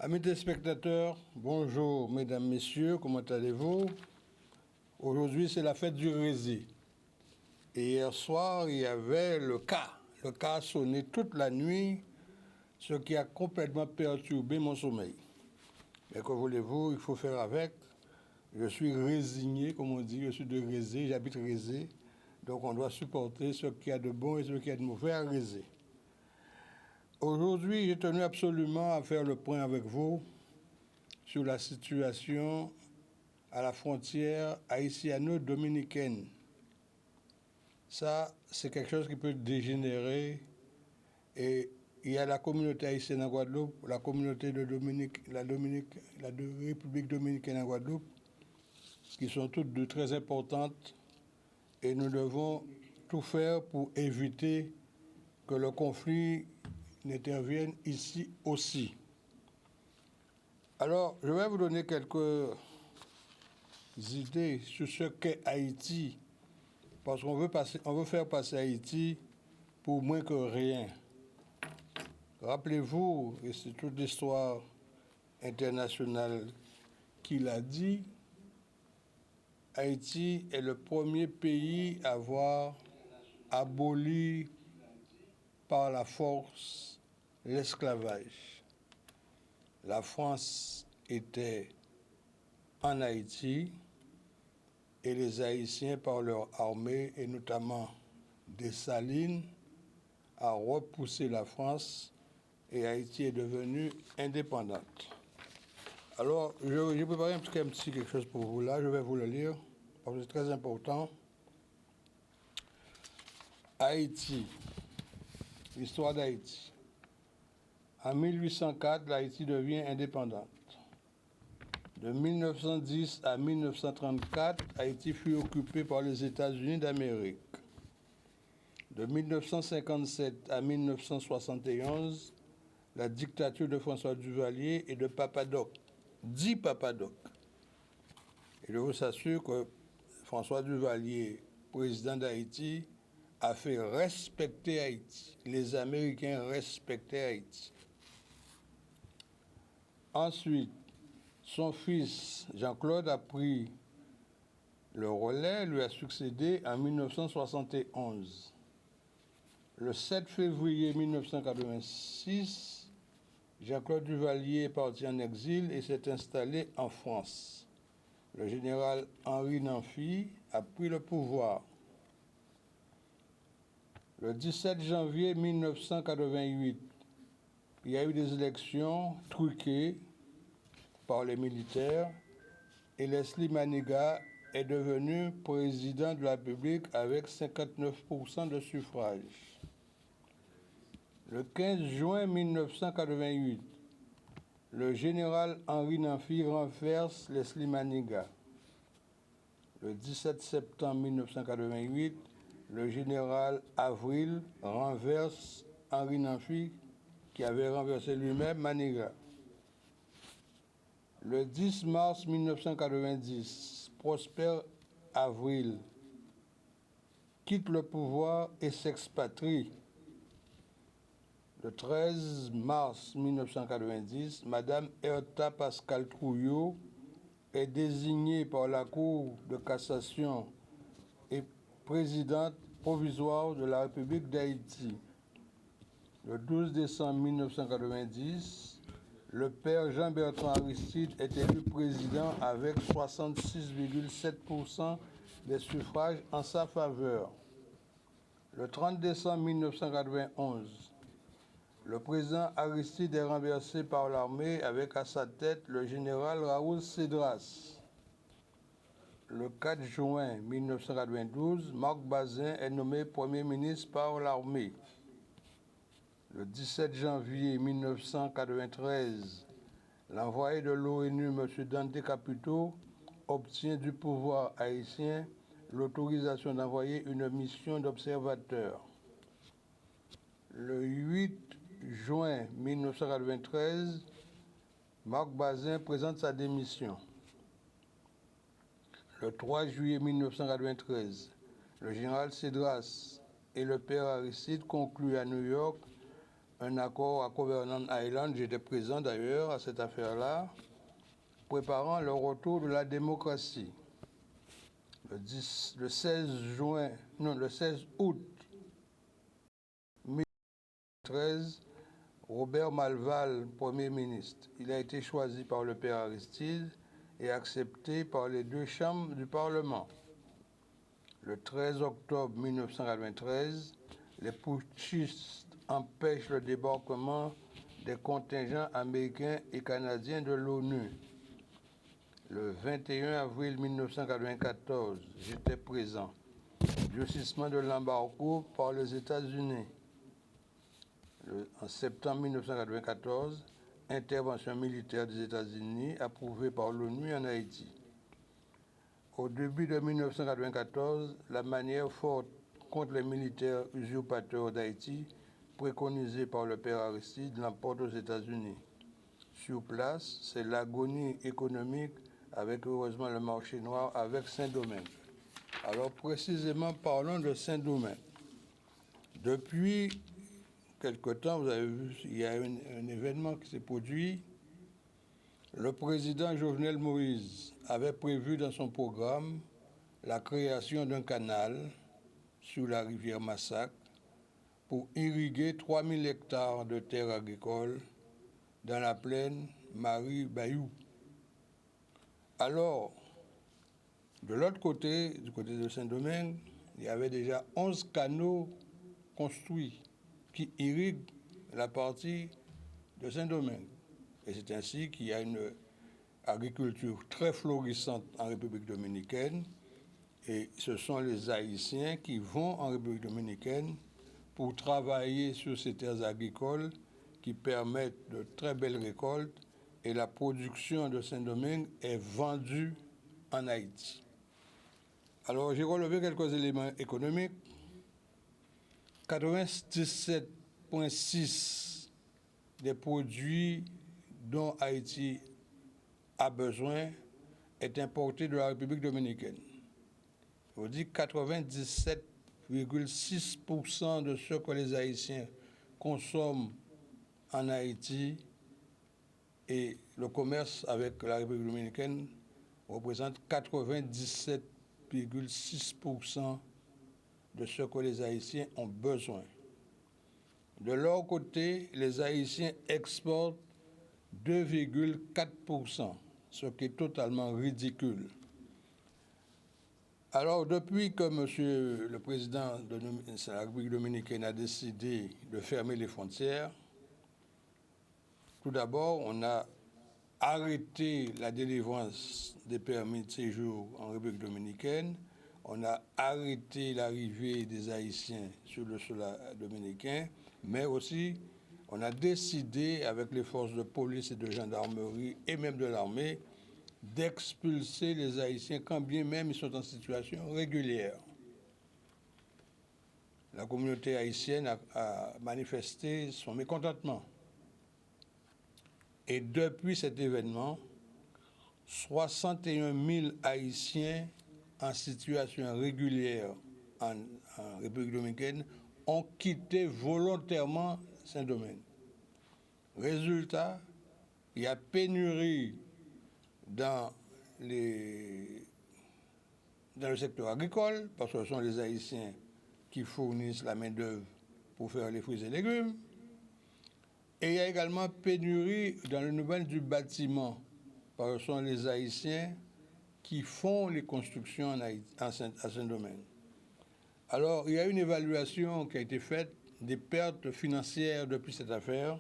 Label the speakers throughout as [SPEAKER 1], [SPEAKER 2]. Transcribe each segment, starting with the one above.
[SPEAKER 1] Amis téléspectateurs, bonjour mesdames, messieurs, comment allez-vous? Aujourd'hui c'est la fête du Rési. Et hier soir il y avait le cas. Le cas a sonné toute la nuit, ce qui a complètement perturbé mon sommeil. Mais que voulez-vous, il faut faire avec. Je suis résigné, comme on dit, je suis de Rézé, j'habite Rézé. Donc on doit supporter ce qu'il y a de bon et ce qu'il y a de mauvais à Rézé. Aujourd'hui, j'ai tenu absolument à faire le point avec vous sur la situation à la frontière haïtiano-dominicaine. Ça, c'est quelque chose qui peut dégénérer. Et il y a la communauté haïtienne en Guadeloupe, la communauté de la République dominicaine en Guadeloupe, qui sont toutes deux très importantes. Et nous devons tout faire pour éviter que le conflit n'intervienne ici aussi. Alors, je vais vous donner quelques idées sur ce qu'est Haïti, parce qu'on veut faire passer Haïti pour moins que rien. Rappelez-vous, et c'est toute l'histoire internationale qui l'a dit, Haïti est le premier pays à avoir aboli par la force l'esclavage. La France était en Haïti et les Haïtiens, par leur armée, et notamment Dessalines, a repoussé la France et Haïti est devenue indépendante. Alors, j'ai préparé un petit quelque chose pour vous là, je vais vous le lire, parce que c'est très important. Haïti, l'histoire d'Haïti. En 1804, l'Haïti devient indépendante. De 1910 à 1934, Haïti fut occupée par les États-Unis d'Amérique. De 1957 à 1971, la dictature de François Duvalier et de Papadoc, dit Papadoc. Et je vous assure que François Duvalier, président d'Haïti, a fait respecter Haïti. Les Américains respectaient Haïti. Ensuite, son fils Jean-Claude a pris le relais, lui a succédé en 1971. Le 7 février 1986, Jean-Claude Duvalier est parti en exil et s'est installé en France. Le général Henri Namphy a pris le pouvoir. Le 17 janvier 1988, il y a eu des élections truquées par les militaires et Leslie Maniga est devenu président de la République avec 59% de suffrages. Le 15 juin 1988, le général Henri Namphy renverse Leslie Maniga. Le 17 septembre 1988, le général Avril renverse Henri Namphy, qui avait renversé lui-même Maniga. Le 10 mars 1990, Prosper Avril quitte le pouvoir et s'expatrie. Le 13 mars 1990, Madame Herta Pascal Trouillot est désignée par la Cour de cassation et présidente provisoire de la République d'Haïti. Le 12 décembre 1990, le père Jean-Bertrand Aristide est élu président avec 66,7% des suffrages en sa faveur. Le 30 décembre 1991, le président Aristide est renversé par l'armée avec à sa tête le général Raoul Cédras. Le 4 juin 1992, Marc Bazin est nommé Premier ministre par l'armée. Le 17 janvier 1993, l'envoyé de l'ONU, M. Dante Caputo, obtient du pouvoir haïtien l'autorisation d'envoyer une mission d'observateurs. Le 8 juin 1993, Marc Bazin présente sa démission. Le 3 juillet 1993, le général Cédras et le père Aristide concluent à New York un accord à Covenant Island, j'étais présent d'ailleurs à cette affaire-là, préparant le retour de la démocratie. Le 16 août 2013, Robert Malval, Premier ministre, il a été choisi par le père Aristide et accepté par les deux chambres du Parlement. Le 13 octobre 1993, les putschistes empêchent le débarquement des contingents américains et canadiens de l'ONU. Le 21 avril 1994, j'étais présent. Durcissement de l'embargo par les États-Unis. En septembre 1994, intervention militaire des États-Unis approuvée par l'ONU en Haïti. Au début de 1994, la manière forte contre les militaires usurpateurs d'Haïti, préconisée par le père Aristide, l'emporte aux États-Unis. Sur place, c'est l'agonie économique avec heureusement le marché noir avec Saint-Domingue. Alors précisément, parlons de Saint-Domingue. Depuis quelque temps, vous avez vu, il y a un événement qui s'est produit. Le président Jovenel Moïse avait prévu dans son programme la création d'un canal sur la rivière Massac pour irriguer 3000 hectares de terres agricoles dans la plaine Marie-Bayou. Alors, de l'autre côté, du côté de Saint-Domingue, il y avait déjà 11 canaux construits qui irriguent la partie de Saint-Domingue. Et c'est ainsi qu'il y a une agriculture très florissante en République dominicaine. Et ce sont les Haïtiens qui vont en République dominicaine pour travailler sur ces terres agricoles qui permettent de très belles récoltes. Et la production de Saint-Domingue est vendue en Haïti. Alors, j'ai relevé quelques éléments économiques. 97,6% des produits dont Haïti a besoin est importé de la République dominicaine. On dit 97,6% de ce que les Haïtiens consomment en Haïti et le commerce avec la République dominicaine représente 97,6% de ce que les Haïtiens ont besoin. De leur côté, les Haïtiens exportent 2,4%, ce qui est totalement ridicule. Alors, depuis que monsieur le président de la République dominicaine a décidé de fermer les frontières, tout d'abord, on a arrêté la délivrance des permis de séjour en République dominicaine, on a arrêté l'arrivée des Haïtiens sur le sol dominicain, mais aussi on a décidé, avec les forces de police et de gendarmerie et même de l'armée, d'expulser les Haïtiens quand bien même ils sont en situation régulière. La communauté haïtienne a manifesté son mécontentement. Et depuis cet événement, 61 000 Haïtiens en situation régulière en République dominicaine ont quitté volontairement Saint-Domingue. Résultat, il y a pénurie dans le secteur agricole, parce que ce sont les Haïtiens qui fournissent la main-d'œuvre pour faire les fruits et légumes. Et il y a également pénurie dans le domaine du bâtiment, parce que ce sont les Haïtiens qui font les constructions à Saint-Domingue. Alors, il y a une évaluation qui a été faite des pertes financières depuis cette affaire.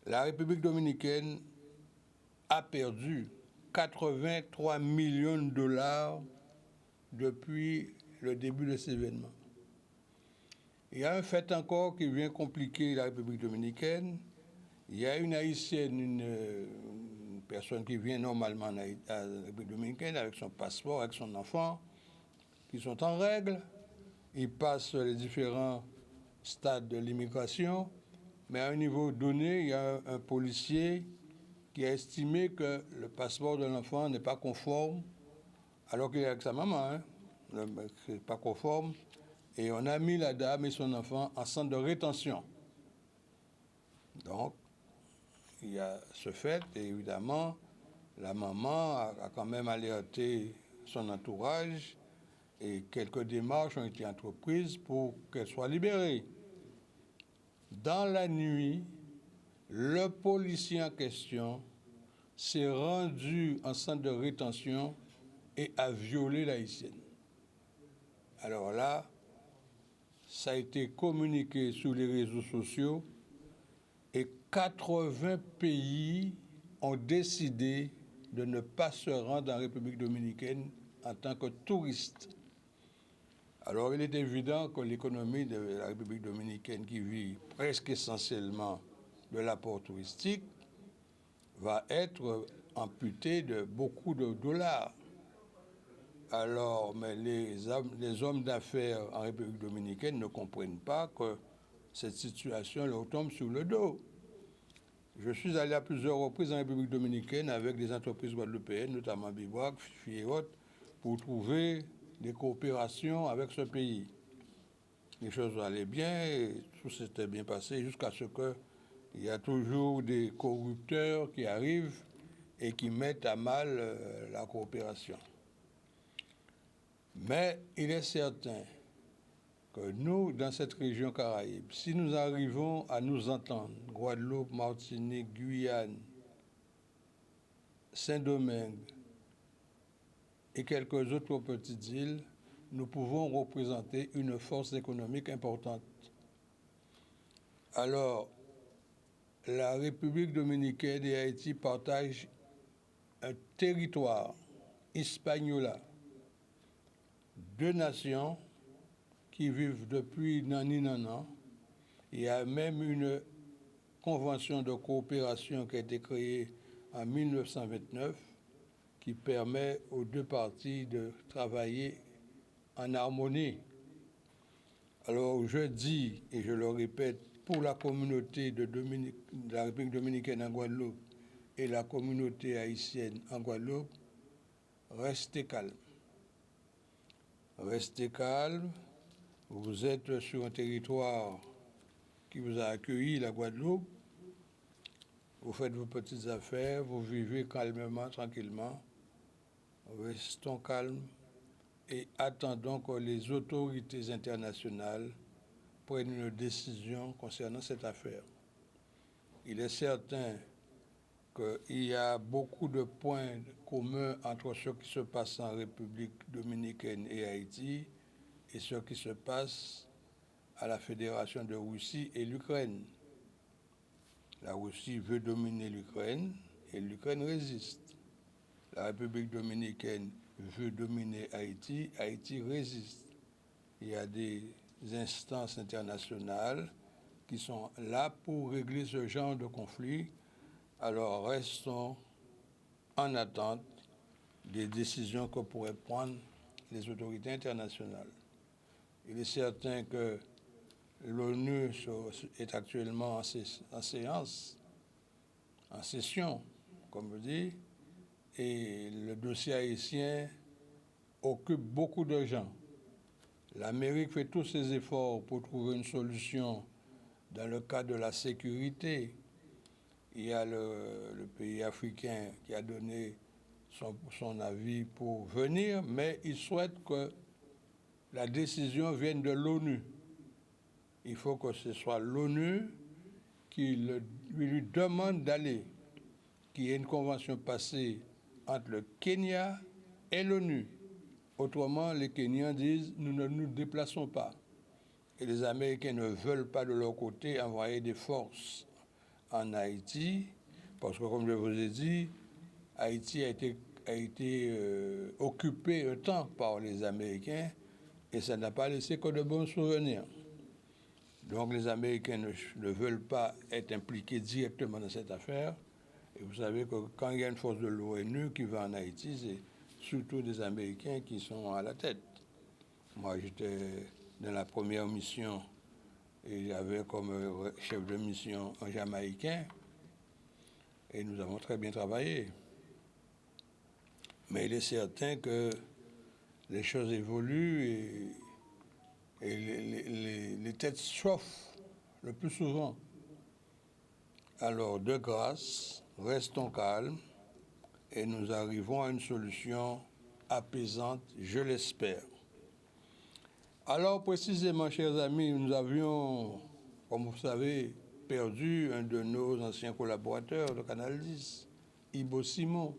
[SPEAKER 1] La République dominicaine a perdu 83 millions de dollars depuis le début de cet événement. Il y a un fait encore qui vient compliquer la République dominicaine. Il y a une Haïtienne, une personne qui vient normalement à la République dominicaine avec son passeport, avec son enfant, qui sont en règle. Ils passent les différents stades de l'immigration, mais à un niveau donné, il y a un policier qui a estimé que le passeport de l'enfant n'est pas conforme, alors qu'il est avec sa maman, c'est pas conforme, et on a mis la dame et son enfant en centre de rétention. Donc, il y a ce fait, et évidemment, la maman a quand même alerté son entourage et quelques démarches ont été entreprises pour qu'elle soit libérée. Dans la nuit, le policier en question s'est rendu en centre de rétention et a violé l'haïtienne. Alors là, ça a été communiqué sur les réseaux sociaux et 80 pays ont décidé de ne pas se rendre en République dominicaine en tant que touristes. Alors il est évident que l'économie de la République dominicaine, qui vit presque essentiellement de l'apport touristique, va être amputée de beaucoup de dollars. Alors, mais les hommes d'affaires en République dominicaine ne comprennent pas que cette situation leur tombe sur le dos. Je suis allé à plusieurs reprises en République dominicaine avec des entreprises guadeloupéennes, notamment Bivouac, Fifi et autres, pour trouver des coopérations avec ce pays. Les choses allaient bien, et tout s'était bien passé jusqu'à ce qu'il y a toujours des corrupteurs qui arrivent et qui mettent à mal la coopération. Mais il est certain que nous, dans cette région Caraïbe, si nous arrivons à nous entendre, Guadeloupe, Martinique, Guyane, Saint-Domingue et quelques autres petites îles, nous pouvons représenter une force économique importante. Alors, la République dominicaine et Haïti partagent un territoire, Hispaniola, deux nations qui vivent depuis nani nanan. Il y a même une convention de coopération qui a été créée en 1929 qui permet aux deux parties de travailler en harmonie. Alors je dis, et je le répète, pour la communauté de la République dominicaine en Guadeloupe et la communauté haïtienne en Guadeloupe, restez calme. Restez calme. Vous êtes sur un territoire qui vous a accueilli, la Guadeloupe. Vous faites vos petites affaires, vous vivez calmement, tranquillement. Restons calmes et attendons que les autorités internationales prennent une décision concernant cette affaire. Il est certain qu'il y a beaucoup de points communs entre ce qui se passe en République dominicaine et Haïti et ce qui se passe à la Fédération de Russie et l'Ukraine. La Russie veut dominer l'Ukraine et l'Ukraine résiste. La République dominicaine veut dominer Haïti, Haïti résiste. Il y a des instances internationales qui sont là pour régler ce genre de conflit. Alors restons en attente des décisions que pourraient prendre les autorités internationales. Il est certain que l'ONU est actuellement en séance, en session, comme on dit, et le dossier haïtien occupe beaucoup de gens. L'Amérique fait tous ses efforts pour trouver une solution dans le cadre de la sécurité. Il y a le pays africain qui a donné son avis pour venir, mais il souhaite que la décision vienne de l'ONU. Il faut que ce soit l'ONU qui lui demande d'aller, qu'il y ait une convention passée entre le Kenya et l'ONU. Autrement, les Kenyans disent « nous ne nous déplaçons pas ». Et les Américains ne veulent pas de leur côté envoyer des forces en Haïti, parce que comme je vous ai dit, Haïti a été occupé un temps par les Américains et ça n'a pas laissé que de bons souvenirs. Donc les Américains ne veulent pas être impliqués directement dans cette affaire. Et vous savez que quand il y a une force de l'ONU qui va en Haïti, c'est surtout des Américains qui sont à la tête. Moi, j'étais dans la première mission et j'avais comme chef de mission un Jamaïcain et nous avons très bien travaillé. Mais il est certain que les choses évoluent et les têtes chauffent le plus souvent. Alors, de grâce, restons calmes et nous arrivons à une solution apaisante, je l'espère. Alors, précisément, chers amis, nous avions, comme vous savez, perdu un de nos anciens collaborateurs de Canal 10, Ibo Simon.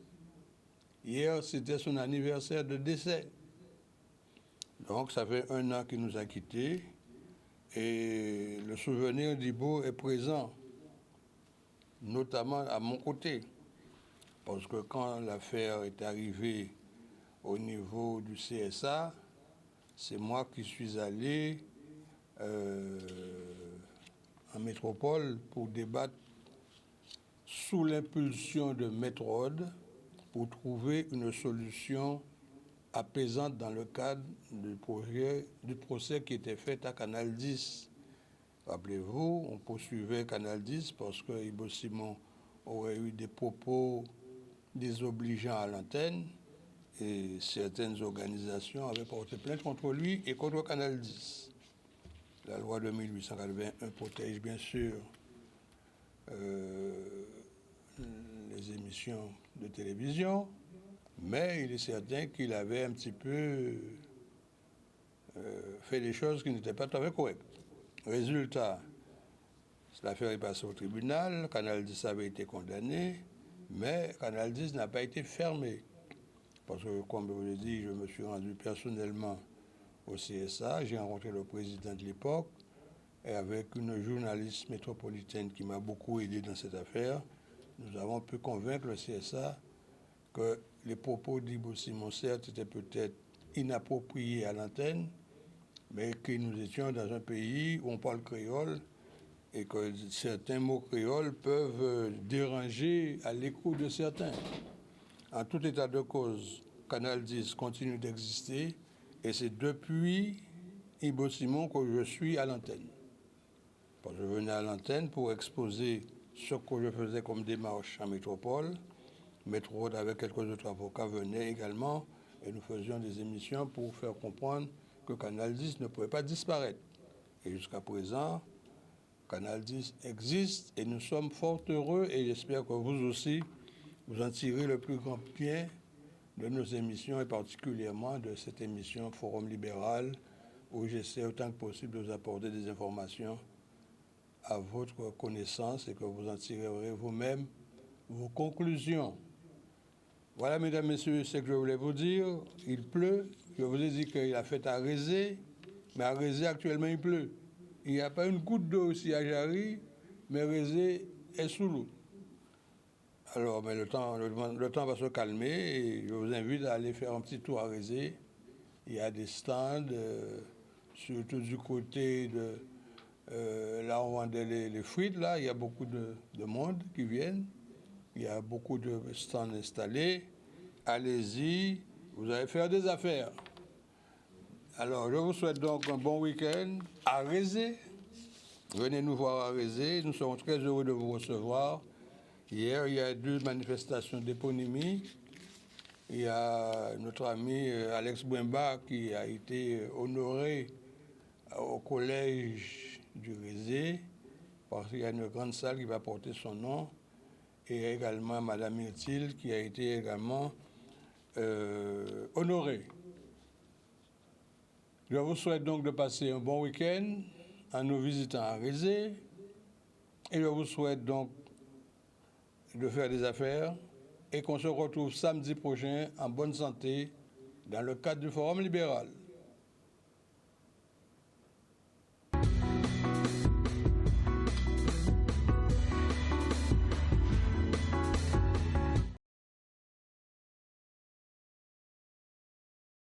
[SPEAKER 1] Hier, c'était son anniversaire de décès. Donc, ça fait 1 an qu'il nous a quittés et le souvenir d'Ibo est présent, notamment à mon côté. Parce que quand l'affaire est arrivée au niveau du CSA, c'est moi qui suis allé en métropole pour débattre sous l'impulsion de Maître Rod pour trouver une solution apaisante dans le cadre du procès qui était fait à Canal 10. Rappelez-vous, on poursuivait Canal 10 parce que Ibo Simon aurait eu des propos désobligeants à l'antenne et certaines organisations avaient porté plainte contre lui et contre Canal 10. La loi de 1881 protège bien sûr les émissions de télévision, mais il est certain qu'il avait un petit peu fait des choses qui n'étaient pas tout à fait correctes. Résultat, l'affaire est passée au tribunal, Canal 10 avait été condamné, mais Canal 10 n'a pas été fermé. Parce que, comme je vous l'ai dit, je me suis rendu personnellement au CSA, j'ai rencontré le président de l'époque, et avec une journaliste métropolitaine qui m'a beaucoup aidé dans cette affaire, nous avons pu convaincre le CSA que les propos d'Ibo Simon, certes, étaient peut-être inappropriés à l'antenne, mais que nous étions dans un pays où on parle créole et que certains mots créoles peuvent déranger à l'écoute de certains. En tout état de cause, Canal 10 continue d'exister et c'est depuis Ibo Simon que je suis à l'antenne. Je venais à l'antenne pour exposer ce que je faisais comme démarche en métropole. Maître Rod avec quelques autres avocats venaient également et nous faisions des émissions pour faire comprendre que Canal 10 ne pouvait pas disparaître. Et jusqu'à présent, Canal 10 existe et nous sommes fort heureux et j'espère que vous aussi, vous en tirez le plus grand bien de nos émissions et particulièrement de cette émission Forum Libéral où j'essaie autant que possible de vous apporter des informations à votre connaissance et que vous en tirerez vous-même vos conclusions. Voilà, mesdames, messieurs, ce que je voulais vous dire. Il pleut. Je vous ai dit qu'il a fait à Rézé, mais à Rézé, actuellement, il pleut. Il n'y a pas une goutte d'eau ici à Jarry, mais Rézé est sous l'eau. Alors, mais le temps va se calmer et je vous invite à aller faire un petit tour à Rézé. Il y a des stands, surtout du côté de... là, on vendait les frites, là, il y a beaucoup de monde qui viennent. Il y a beaucoup de stands installés. Allez-y, vous allez faire des affaires. Alors, je vous souhaite donc un bon week-end à Rézé. Venez nous voir à Rézé. Nous serons très heureux de vous recevoir. Hier, il y a 2 manifestations d'éponymie. Il y a notre ami Alex Bouemba qui a été honoré au collège du Rézé parce qu'il y a une grande salle qui va porter son nom. Et également Madame Myrtille qui a été également honorée. Je vous souhaite donc de passer un bon week-end en nous visitant à Rézé et je vous souhaite donc de faire des affaires et qu'on se retrouve samedi prochain en bonne santé dans le cadre du Forum libéral.